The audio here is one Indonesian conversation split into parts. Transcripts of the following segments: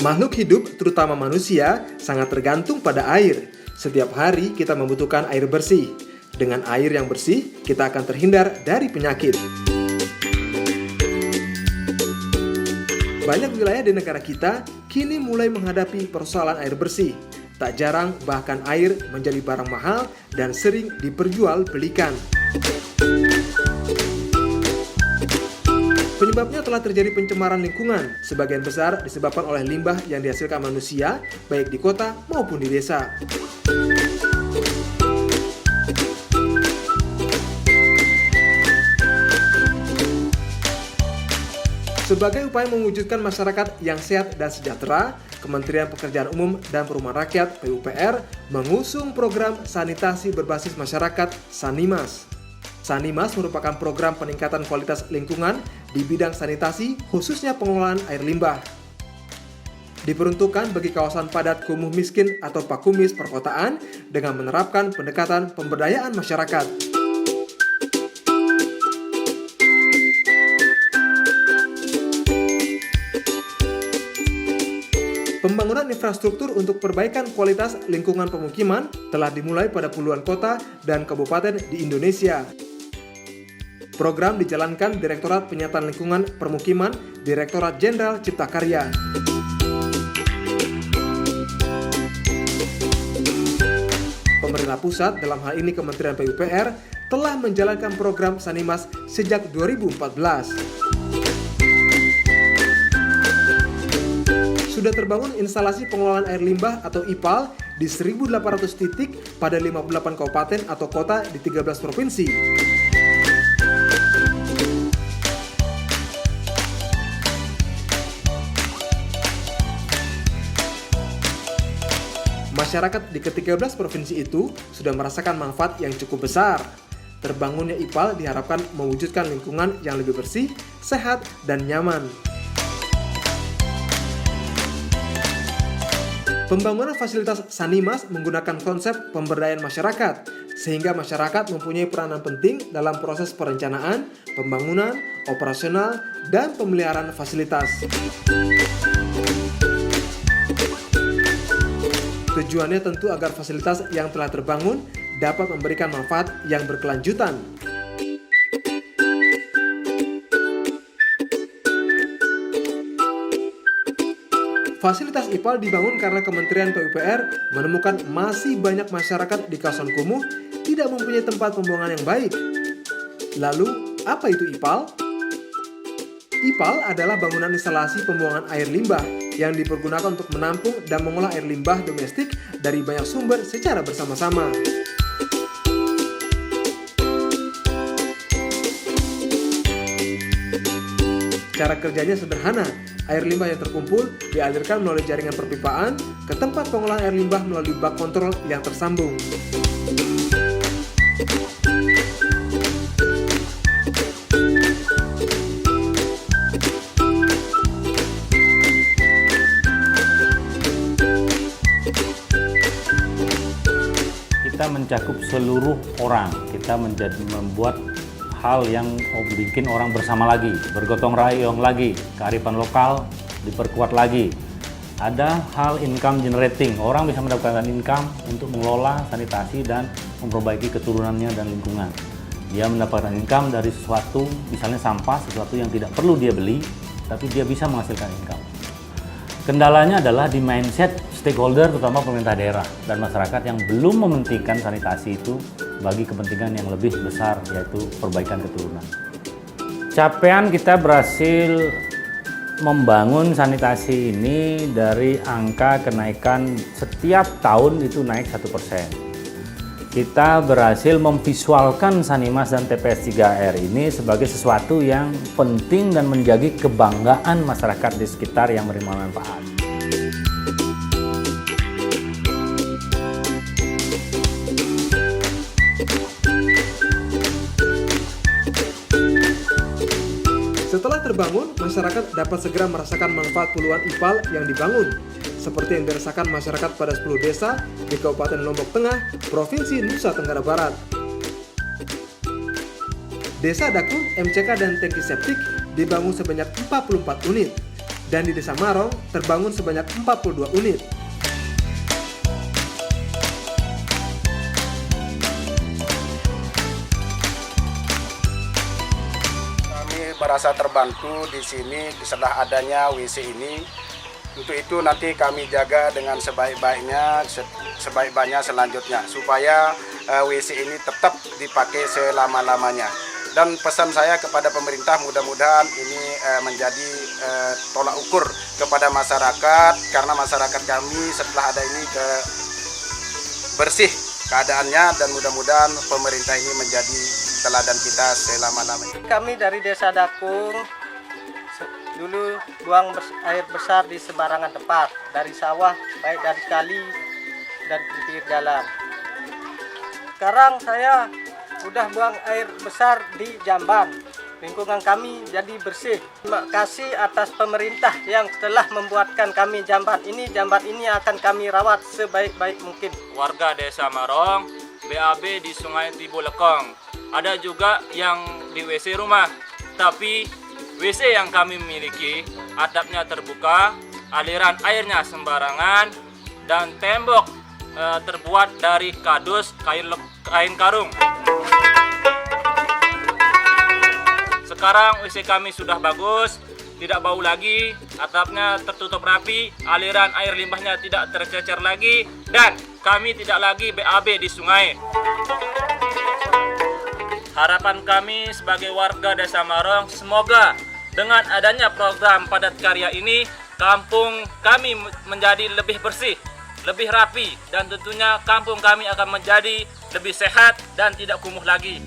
Makhluk hidup, terutama manusia, sangat tergantung pada air. Setiap hari kita membutuhkan air bersih. Dengan air yang bersih, kita akan terhindar dari penyakit. Banyak wilayah di negara kita kini mulai menghadapi persoalan air bersih. Tak jarang bahkan air menjadi barang mahal dan sering diperjualbelikan. Penyebabnya telah terjadi pencemaran lingkungan, sebagian besar disebabkan oleh limbah yang dihasilkan manusia, baik di kota maupun di desa. Sebagai upaya mewujudkan masyarakat yang sehat dan sejahtera, Kementerian Pekerjaan Umum dan Perumahan Rakyat (PUPR) mengusung program sanitasi berbasis masyarakat Sanimas. Sanimas merupakan program peningkatan kualitas lingkungan di bidang sanitasi, khususnya pengelolaan air limbah. Diperuntukkan bagi kawasan padat kumuh miskin atau PAKUMIS perkotaan dengan menerapkan pendekatan pemberdayaan masyarakat. Pembangunan infrastruktur untuk perbaikan kualitas lingkungan pemukiman telah dimulai pada puluhan kota dan kabupaten di Indonesia. Program dijalankan Direktorat Penyataan Lingkungan Permukiman, Direktorat Jenderal Cipta Karya. Pemerintah pusat, dalam hal ini Kementerian PUPR, telah menjalankan program Sanimas sejak 2014. Sudah terbangun instalasi pengelolaan air limbah atau IPAL di 1.800 titik pada 58 kabupaten atau kota di 13 provinsi. Masyarakat di ke-13 provinsi itu sudah merasakan manfaat yang cukup besar. Terbangunnya IPAL diharapkan mewujudkan lingkungan yang lebih bersih, sehat, dan nyaman. Pembangunan fasilitas Sanimas menggunakan konsep pemberdayaan masyarakat, sehingga masyarakat mempunyai peranan penting dalam proses perencanaan, pembangunan, operasional, dan pemeliharaan fasilitas. Tujuannya tentu agar fasilitas yang telah terbangun dapat memberikan manfaat yang berkelanjutan. Fasilitas IPAL dibangun karena Kementerian PUPR menemukan masih banyak masyarakat di kawasan kumuh tidak mempunyai tempat pembuangan yang baik. Lalu, apa itu IPAL? IPAL adalah bangunan instalasi pembuangan air limbah yang dipergunakan untuk menampung dan mengolah air limbah domestik dari banyak sumber secara bersama-sama. Cara kerjanya sederhana. Air limbah yang terkumpul dialirkan melalui jaringan perpipaan ke tempat pengolahan air limbah melalui bak kontrol yang tersambung. Kita mencakup seluruh orang, kita membuat hal yang bikin orang bersama lagi, bergotong royong lagi, kearifan lokal diperkuat lagi. Ada hal income generating, orang bisa mendapatkan income untuk mengelola sanitasi dan memperbaiki keturunannya dan lingkungan. Dia mendapatkan income dari sesuatu, misalnya sampah, sesuatu yang tidak perlu dia beli, tapi dia bisa menghasilkan income. Kendalanya adalah di mindset stakeholder, terutama pemerintah daerah dan masyarakat yang belum mementingkan sanitasi itu bagi kepentingan yang lebih besar, yaitu perbaikan keturunan. Capaian kita berhasil membangun sanitasi ini dari angka kenaikan setiap tahun itu naik 1%. Kita berhasil memvisualkan Sanimas dan TPS 3R ini sebagai sesuatu yang penting dan menjadi kebanggaan masyarakat di sekitar yang menerima manfaat. Setelah terbangun, masyarakat dapat segera merasakan manfaat puluhan IPAL yang dibangun, seperti yang dirasakan masyarakat pada 10 desa di Kabupaten Lombok Tengah, Provinsi Nusa Tenggara Barat. Desa Dakun, MCK dan tangki septik dibangun sebanyak 44 unit. dan di Desa Marong terbangun sebanyak 42 unit. Kami merasa terbantu di sini setelah adanya WC ini. Untuk itu nanti kami jaga dengan sebaik-baiknya selanjutnya supaya WC ini tetap dipakai selama-lamanya. Dan pesan saya kepada pemerintah, mudah-mudahan ini menjadi tolak ukur kepada masyarakat, karena masyarakat kami setelah ada ini bersih keadaannya, dan mudah-mudahan pemerintah ini menjadi teladan kita selama-lamanya. Kami dari Desa Dakung dulu buang air besar di sembarangan tempat, dari sawah, baik dari kali dan di pinggir jalan. Sekarang saya udah buang air besar di jamban. Lingkungan kami jadi bersih. Terima kasih atas pemerintah yang telah membuatkan kami jamban ini. Jamban ini akan kami rawat sebaik-baik mungkin. Warga Desa Marong, BAB di Sungai Tibo Lekong. Ada juga yang di WC rumah, tapi WC yang kami miliki atapnya terbuka, aliran airnya sembarangan, dan tembok terbuat dari kardus kain karung. Sekarang WC kami sudah bagus, tidak bau lagi, atapnya tertutup rapi, aliran air limbahnya tidak tercecer lagi, dan kami tidak lagi BAB di sungai. Harapan kami sebagai warga Desa Marong, semoga dengan adanya program padat karya ini, kampung kami menjadi lebih bersih, lebih rapi, dan tentunya kampung kami akan menjadi lebih sehat dan tidak kumuh lagi.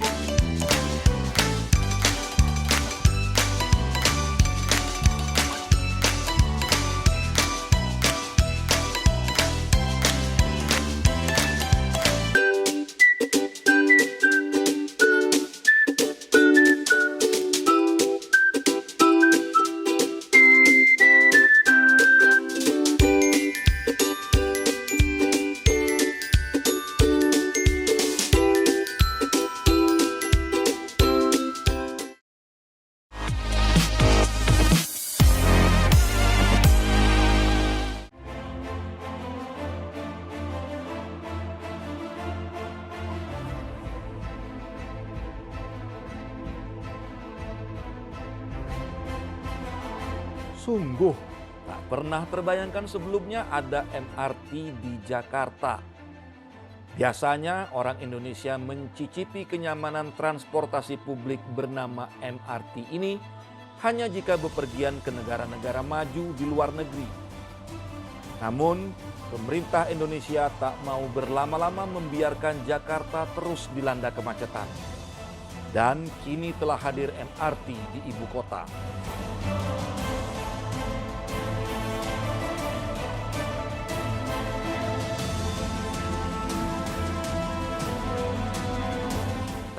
Sungguh tak pernah terbayangkan sebelumnya ada MRT di Jakarta. Biasanya orang Indonesia mencicipi kenyamanan transportasi publik bernama MRT ini hanya jika bepergian ke negara-negara maju di luar negeri. Namun, pemerintah Indonesia tak mau berlama-lama membiarkan Jakarta terus dilanda kemacetan. Dan kini telah hadir MRT di ibu kota.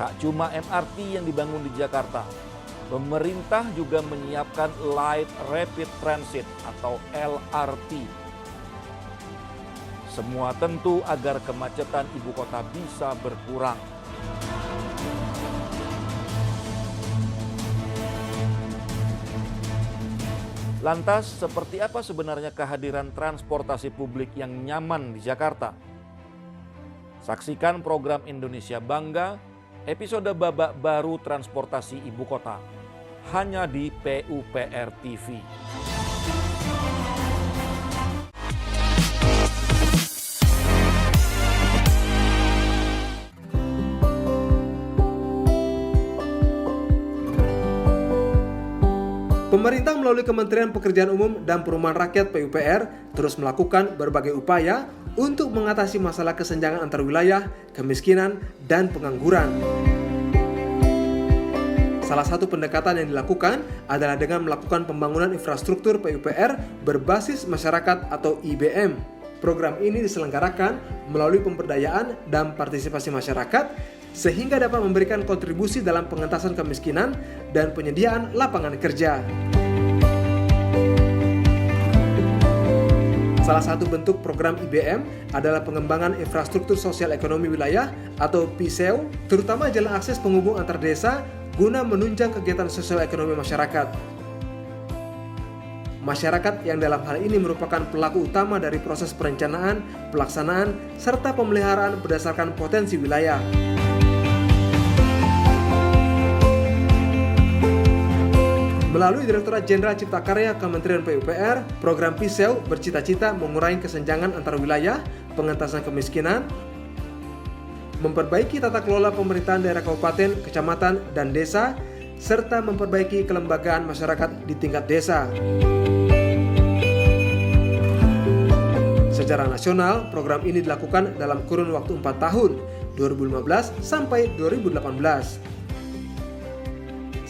Tak cuma MRT yang dibangun di Jakarta, pemerintah juga menyiapkan Light Rapid Transit atau LRT. Semua tentu agar kemacetan ibu kota bisa berkurang. Lantas, seperti apa sebenarnya kehadiran transportasi publik yang nyaman di Jakarta? Saksikan program Indonesia Bangga, episode babak baru transportasi ibu kota, hanya di PUPR TV. Pemerintah melalui Kementerian Pekerjaan Umum dan Perumahan Rakyat PUPR terus melakukan berbagai upaya untuk mengatasi masalah kesenjangan antar wilayah, kemiskinan, dan pengangguran. Salah satu pendekatan yang dilakukan adalah dengan melakukan pembangunan infrastruktur PUPR berbasis masyarakat atau IBM. Program ini diselenggarakan melalui pemberdayaan dan partisipasi masyarakat sehingga dapat memberikan kontribusi dalam pengentasan kemiskinan dan penyediaan lapangan kerja. Salah satu bentuk program IBM adalah pengembangan infrastruktur sosial ekonomi wilayah atau PSEW, terutama jalan akses penghubung antar desa guna menunjang kegiatan sosial ekonomi masyarakat. masyarakat yang dalam hal ini merupakan pelaku utama dari proses perencanaan, pelaksanaan, serta pemeliharaan berdasarkan potensi wilayah. Melalui Direktorat Jenderal Cipta Karya Kementerian PUPR, program PISEU bercita-cita mengurangi kesenjangan antar wilayah, pengentasan kemiskinan, memperbaiki tata kelola pemerintahan daerah kabupaten, kecamatan, dan desa, serta memperbaiki kelembagaan masyarakat di tingkat desa. Secara nasional, program ini dilakukan dalam kurun waktu 4 tahun, 2015 sampai 2018.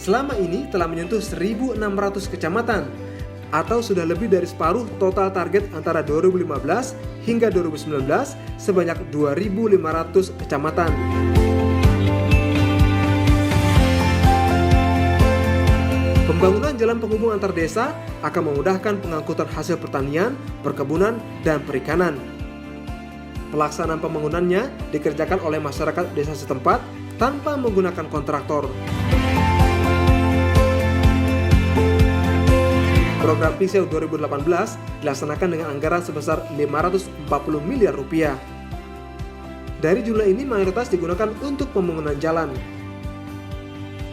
Selama ini telah menyentuh 1.600 kecamatan, atau sudah lebih dari separuh total target antara 2015 hingga 2019 sebanyak 2.500 kecamatan. Pembangunan jalan penghubung antar desa akan memudahkan pengangkutan hasil pertanian, perkebunan, dan perikanan. Pelaksanaan pembangunannya dikerjakan oleh masyarakat desa setempat tanpa menggunakan kontraktor. Program PISEU 2018 dilaksanakan dengan anggaran sebesar 540 miliar rupiah. Dari jumlah ini mayoritas digunakan untuk pembangunan jalan,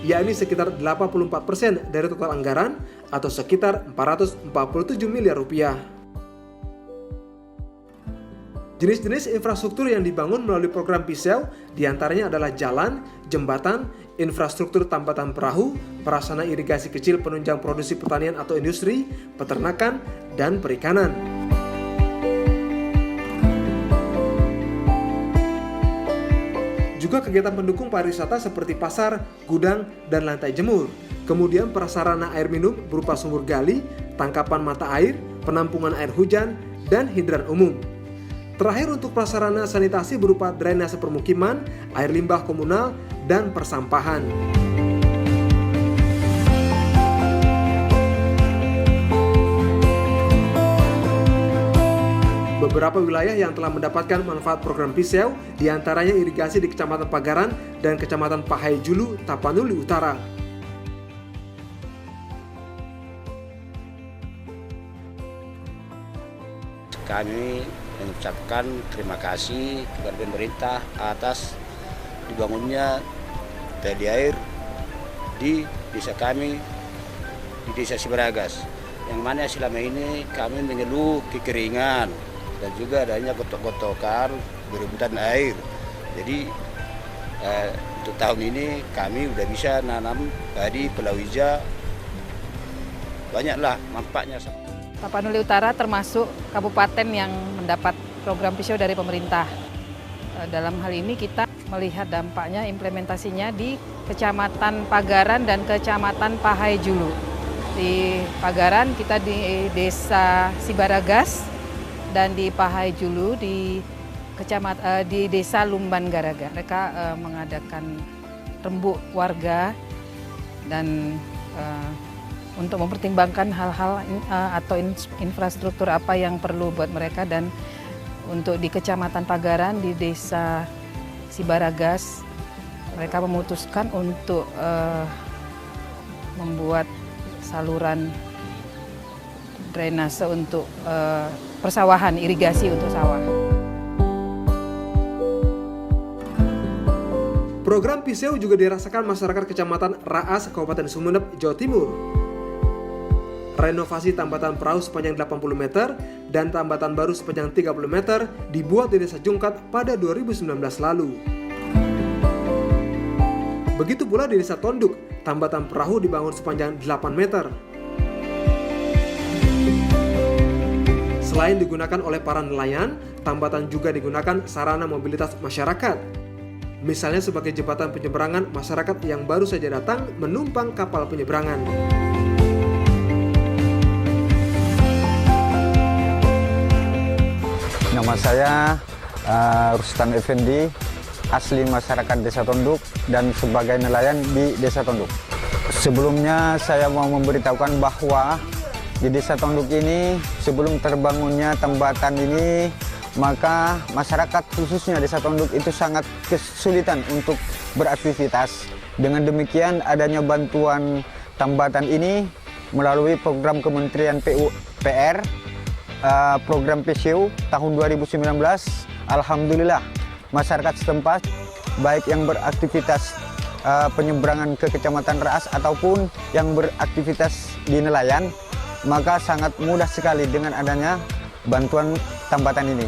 yakni sekitar 84% dari total anggaran atau sekitar 447 miliar rupiah. Jenis-jenis infrastruktur yang dibangun melalui program PISEU diantaranya adalah jalan, jembatan, infrastruktur tambatan perahu, prasarana irigasi kecil penunjang produksi pertanian atau industri, peternakan, dan perikanan. Juga kegiatan pendukung pariwisata seperti pasar, gudang, dan lantai jemur. Kemudian prasarana air minum berupa sumur gali, tangkapan mata air, penampungan air hujan, dan hidran umum. Terakhir untuk prasarana sanitasi berupa drainase permukiman, air limbah komunal, dan persampahan. Beberapa wilayah yang telah mendapatkan manfaat program PISEU diantaranya irigasi di Kecamatan Pagaran dan Kecamatan Pahai Julu, Tapanuli Utara. Kami mengucapkan terima kasih kepada pemerintah atas dibangunnya tali air di desa kami, di desa Sibaragas, yang mana selama ini kami mengeluh kekeringan dan juga adanya gotok-gotokan berebutan air. Jadi untuk tahun ini kami udah bisa nanam padi palawija, banyaklah manfaatnya. Tapanuli Utara termasuk kabupaten yang mendapat program PISEU dari pemerintah. Dalam hal ini kita melihat dampaknya implementasinya di Kecamatan Pagaran dan Kecamatan Pahai Julu. Di Pagaran kita di Desa Sibaragas dan di Pahai Julu di Desa Lumban Garaga. Mereka mengadakan rembuk warga dan untuk mempertimbangkan hal-hal atau infrastruktur apa yang perlu buat mereka. Dan untuk di Kecamatan Pagaran di Desa Sibaragas mereka memutuskan untuk membuat saluran drainase untuk persawahan, irigasi untuk sawah. Program PISEU juga dirasakan masyarakat Kecamatan Raas, Kabupaten Sumeneb, Jawa Timur. Renovasi tambatan perahu sepanjang 80 meter dan tambatan baru sepanjang 30 meter dibuat di Desa Jungkat pada 2019 lalu. Begitu pula di Desa Tonduk, tambatan perahu dibangun sepanjang 8 meter. Selain digunakan oleh para nelayan, tambatan juga digunakan sarana mobilitas masyarakat. Misalnya sebagai jembatan penyeberangan masyarakat yang baru saja datang menumpang kapal penyeberangan. Nama saya Rustam Effendi, asli masyarakat Desa Tonduk dan sebagai nelayan di Desa Tonduk. Sebelumnya saya mau memberitahukan bahwa di Desa Tonduk ini sebelum terbangunnya tambatan ini, maka masyarakat khususnya Desa Tonduk itu sangat kesulitan untuk beraktivitas. Dengan demikian adanya bantuan tambatan ini melalui program Kementerian PUPR, program PCU tahun 2019. Alhamdulillah masyarakat setempat baik yang beraktivitas penyeberangan ke Kecamatan Raas ataupun yang beraktivitas di nelayan, maka sangat mudah sekali dengan adanya bantuan tambatan ini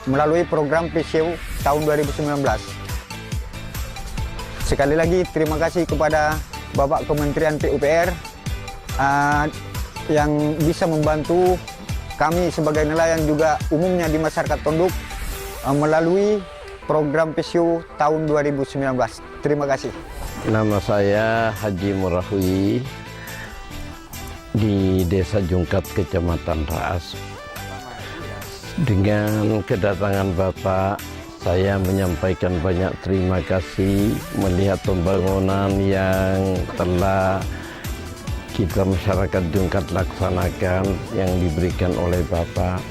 melalui program PCU tahun 2019. Sekali lagi terima kasih kepada Bapak Kementerian PUPR yang bisa membantu kami sebagai nelayan juga umumnya di masyarakat Tonduk melalui program PCU tahun 2019. Terima kasih. Nama saya Haji Murahui di Desa Jungkat, Kecamatan Raas. Dengan kedatangan Bapak, saya menyampaikan banyak terima kasih melihat pembangunan yang telah kita masyarakat Jungkat laksanakan yang diberikan oleh Bapak.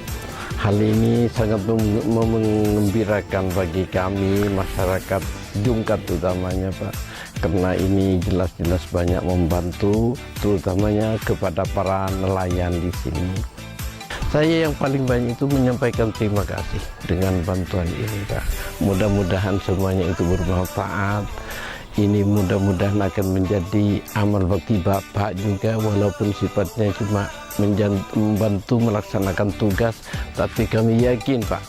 Hal ini sangat mengembirakan bagi kami masyarakat Jungkat utamanya, Pak, karena ini jelas-jelas banyak membantu terutamanya kepada para nelayan di sini. Saya yang paling banyak itu menyampaikan terima kasih dengan bantuan ini, Pak. Mudah-mudahan semuanya itu bermanfaat. Ini mudah-mudahan akan menjadi amal bakti Bapak juga, walaupun sifatnya cuma membantu melaksanakan tugas, tapi kami yakin, Pak,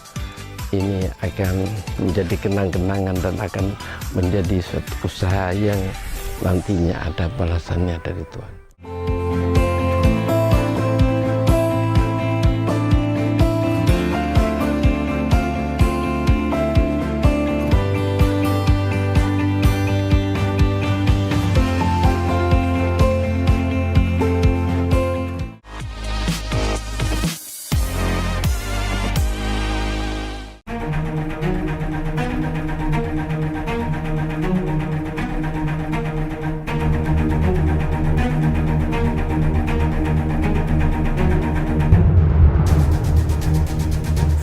ini akan menjadi kenang-kenangan dan akan menjadi suatu usaha yang nantinya ada balasannya dari Tuhan.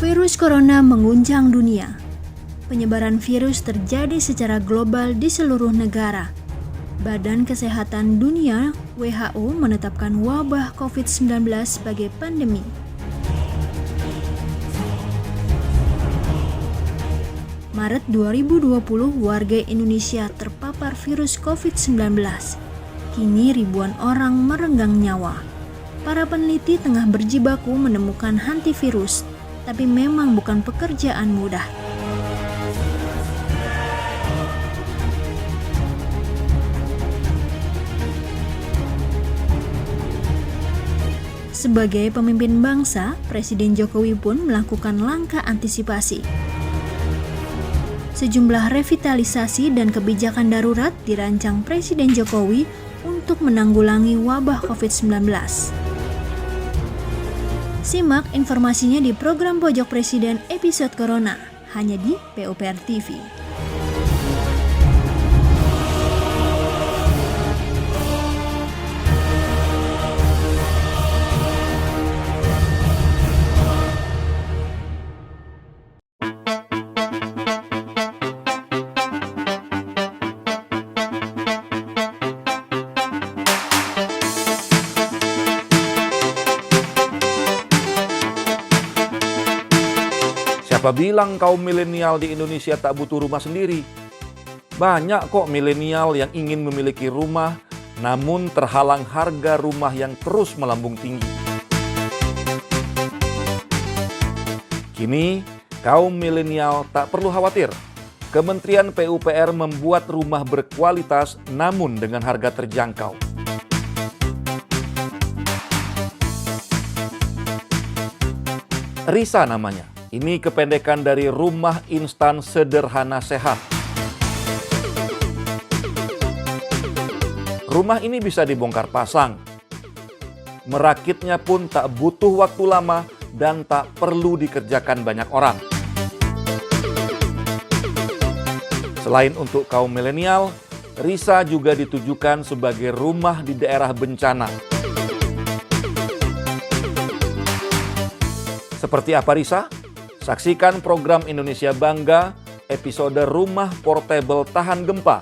Virus corona mengguncang dunia. Penyebaran virus terjadi secara global di seluruh negara. Badan Kesehatan Dunia (WHO) menetapkan wabah COVID-19 sebagai pandemi. Maret 2020, warga Indonesia terpapar virus COVID-19. Kini ribuan orang merenggang nyawa. Para peneliti tengah berjibaku menemukan antivirus, tapi memang bukan pekerjaan mudah. Sebagai pemimpin bangsa, Presiden Jokowi pun melakukan langkah antisipasi. Sejumlah revitalisasi dan kebijakan darurat dirancang Presiden Jokowi untuk menanggulangi wabah COVID-19. Simak informasinya di program Pojok Presiden episode Corona, hanya di PUPR TV. Siapa bilang kaum milenial di Indonesia tak butuh rumah sendiri? Banyak kok milenial yang ingin memiliki rumah, namun terhalang harga rumah yang terus melambung tinggi. Kini, kaum milenial tak perlu khawatir. Kementerian PUPR membuat rumah berkualitas namun dengan harga terjangkau. RISA namanya. Ini kependekan dari Rumah Instan Sederhana Sehat. Rumah ini bisa dibongkar pasang. Merakitnya pun tak butuh waktu lama dan tak perlu dikerjakan banyak orang. Selain untuk kaum milenial, RISA juga ditujukan sebagai rumah di daerah bencana. Seperti apa RISA? Saksikan program Indonesia Bangga, episode Rumah Portable Tahan Gempa.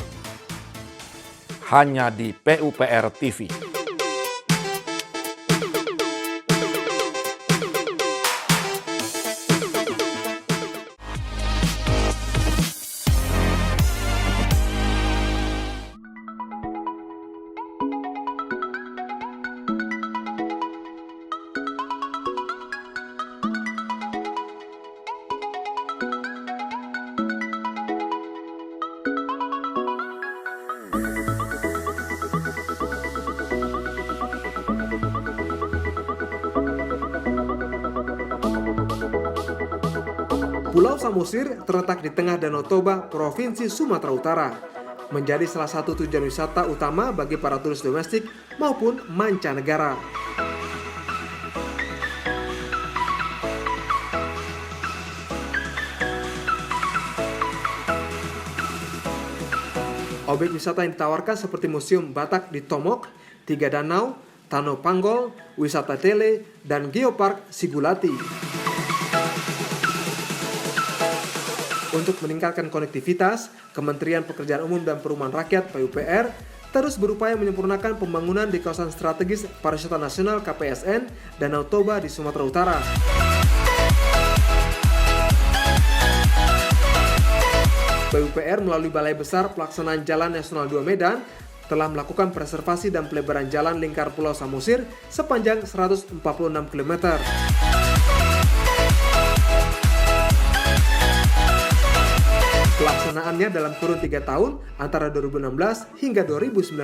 Hanya di PUPR TV. Pulau Samosir terletak di tengah Danau Toba, Provinsi Sumatera Utara. Menjadi salah satu tujuan wisata utama bagi para turis domestik maupun mancanegara. Objek wisata yang ditawarkan seperti Museum Batak di Tomok, Tiga Danau, Tano Panggol, Wisata Tele, dan Geopark Sigulati. Untuk meningkatkan konektivitas, Kementerian Pekerjaan Umum dan Perumahan Rakyat (PUPR) terus berupaya menyempurnakan pembangunan di kawasan strategis pariwisata nasional KPSN Danau Toba di Sumatera Utara. PUPR melalui Balai Besar Pelaksanaan Jalan Nasional 2 Medan telah melakukan preservasi dan pelebaran jalan lingkar Pulau Samosir sepanjang 146 km. Pelaksanaannya dalam kurun 3 tahun antara 2016 hingga 2019.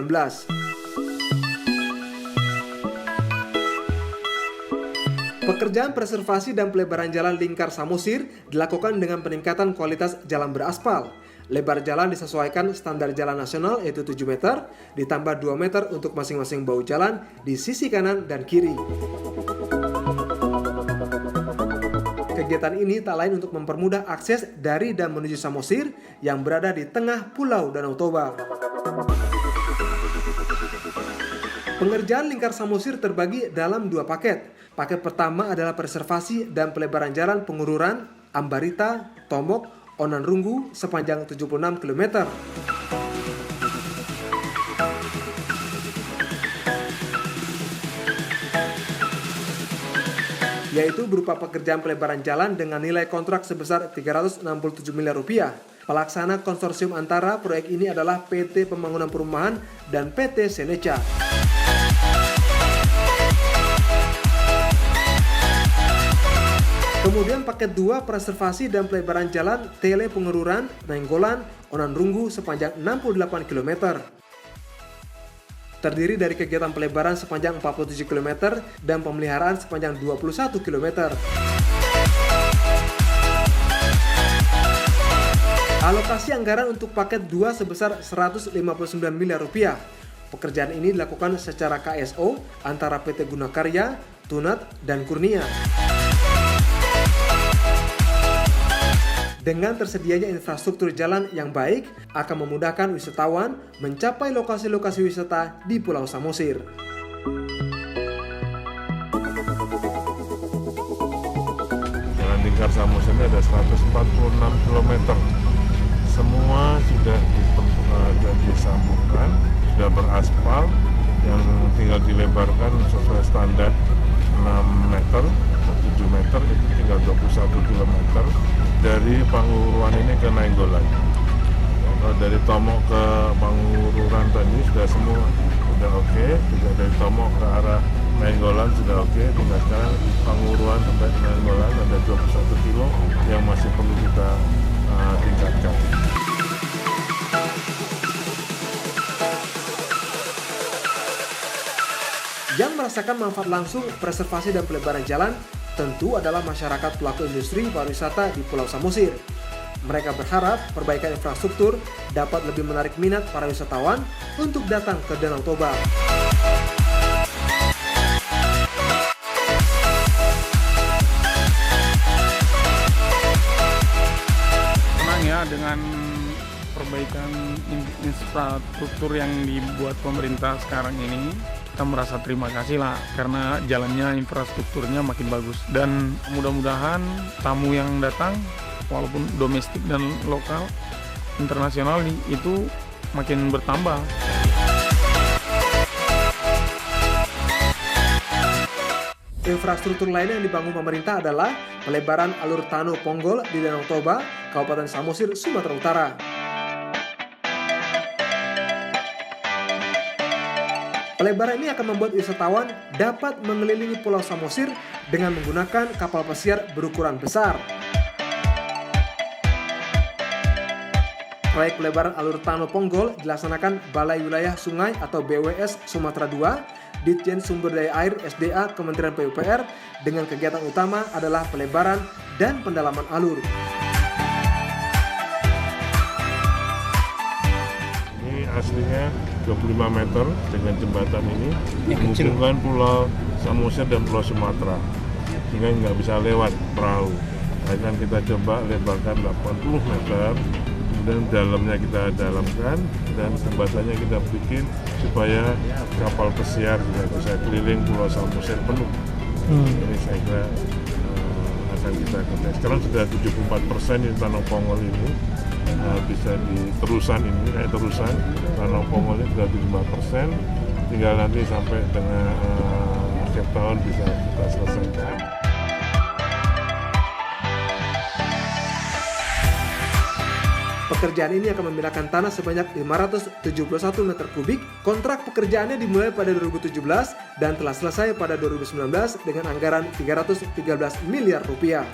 Pekerjaan preservasi dan pelebaran jalan lingkar Samosir dilakukan dengan peningkatan kualitas jalan beraspal. Lebar jalan disesuaikan standar jalan nasional yaitu 7 meter, ditambah 2 meter untuk masing-masing bahu jalan di sisi kanan dan kiri. Kegiatan ini tak lain untuk mempermudah akses dari dan menuju Samosir yang berada di tengah Pulau Danau Toba. Pengerjaan lingkar Samosir terbagi dalam 2 paket. Paket pertama adalah preservasi dan pelebaran jalan Pengururan, Ambarita, Tomok, Onan Runggu sepanjang 76 km. Yaitu berupa pekerjaan pelebaran jalan dengan nilai kontrak sebesar 367 miliar rupiah. Pelaksana konsorsium antara proyek ini adalah PT Pembangunan Perumahan dan PT Seneca. Kemudian paket 2 preservasi dan pelebaran jalan Tele Pengururan, Nainggolan, Onan Runggu sepanjang 68 km. Terdiri dari kegiatan pelebaran sepanjang 47 km dan pemeliharaan sepanjang 21 km. Alokasi anggaran untuk paket 2 sebesar 159 miliar rupiah. Pekerjaan ini dilakukan secara KSO antara PT Gunakarya, Tunat, dan Kurnia. Dengan tersedianya infrastruktur jalan yang baik, akan memudahkan wisatawan mencapai lokasi-lokasi wisata di Pulau Samosir. Jalan lingkar Samosir ini ada 146 km. Semua sudah disambungkan, sudah beraspal, yang tinggal dilebarkan sesuai standar 6 meter, 7 meter, itu tinggal 21 km. Dari Pangururan ini ke Nainggolan. Kalau dari Tomok ke Pangururan tadi sudah semua sudah oke. Juga dari Tomok ke arah Nainggolan sudah oke. Tinggal sekarang Pangururan sampai Nainggolan ada 21 kilo yang masih perlu kita tingkatkan. Yang merasakan manfaat langsung preservasi dan pelebaran jalan tentu adalah masyarakat pelaku industri pariwisata di Pulau Samosir. Mereka berharap perbaikan infrastruktur dapat lebih menarik minat para wisatawan untuk datang ke Danau Toba. Senang ya dengan perbaikan infrastruktur yang dibuat pemerintah sekarang ini. Kita merasa terima kasih lah karena jalannya, infrastrukturnya makin bagus, dan mudah-mudahan tamu yang datang walaupun domestik dan lokal, internasional itu makin bertambah. Infrastruktur lain yang dibangun pemerintah adalah pelebaran alur Tano Ponggol di Danau Toba, Kabupaten Samosir, Sumatera Utara. Pelebaran ini akan membuat wisatawan dapat mengelilingi Pulau Samosir dengan menggunakan kapal pesiar berukuran besar. Proyek pelebaran alur Tano Ponggol dilaksanakan Balai Wilayah Sungai atau BWS Sumatera II, Ditjen Sumber Daya Air SDA Kementerian PUPR, dengan kegiatan utama adalah pelebaran dan pendalaman alur. aslinya 25 meter dengan jembatan ini menghubungkan Pulau Samosir dan Pulau Sumatera, sehingga nggak bisa lewat perahu. Akan kita coba lebarkan 80 meter, kemudian dalamnya kita dalamkan dan jembatannya kita bikin supaya kapal pesiar juga bisa keliling Pulau Samosir penuh. Ini saya kira akan kita kerja. Sekarang sudah 74% di Tanah Pongol ini bisa diterusan Tanah Pongol ini sudah 75%, tinggal nanti sampai dengan akhir tahun bisa kita selesaikan. Pekerjaan ini akan memindahkan tanah sebanyak 571 meter kubik. Kontrak pekerjaannya dimulai pada 2017 dan telah selesai pada 2019 dengan anggaran 313 miliar rupiah.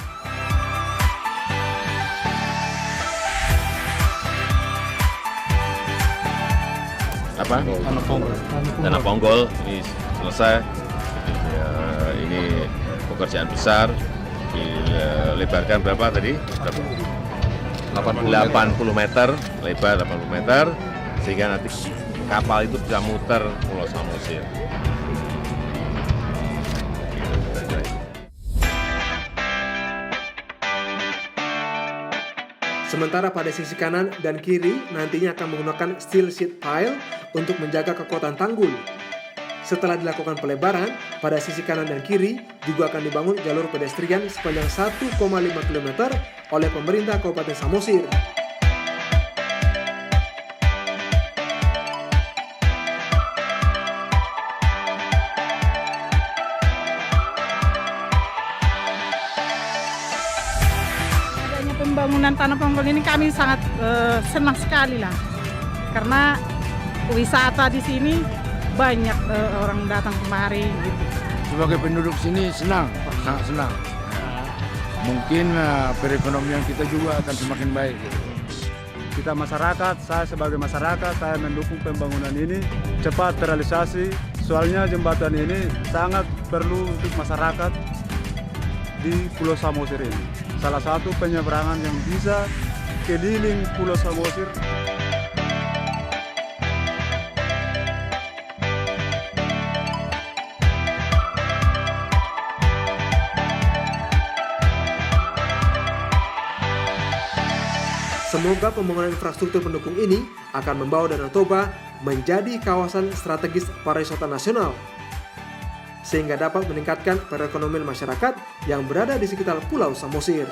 Tanah Ponggol ini selesai. Ya, ini pekerjaan besar. Dilebarkan berapa tadi? 80 meter, lebar 80 meter, sehingga nanti kapal itu bisa muter Pulau Samosir. Sementara pada sisi kanan dan kiri nantinya akan menggunakan steel sheet pile untuk menjaga kekuatan tanggul. Setelah dilakukan pelebaran, pada sisi kanan dan kiri juga akan dibangun jalur pedestrian sepanjang 1,5 km oleh pemerintah Kabupaten Samosir. Adanya pembangunan Tanah Ponggol ini kami sangat senang sekali lah, karena wisata di sini banyak orang datang kemari gitu. Sebagai penduduk sini senang, sangat senang. Mungkin perekonomian kita juga akan semakin baik. Kita masyarakat, saya sebagai masyarakat, saya mendukung pembangunan ini cepat terrealisasi. Soalnya jembatan ini sangat perlu untuk masyarakat di Pulau Samosir ini. Salah satu penyeberangan yang bisa keliling Pulau Samosir. Semoga pembangunan infrastruktur pendukung ini akan membawa Danau Toba menjadi kawasan strategis pariwisata nasional, sehingga dapat meningkatkan perekonomian masyarakat yang berada di sekitar Pulau Samosir.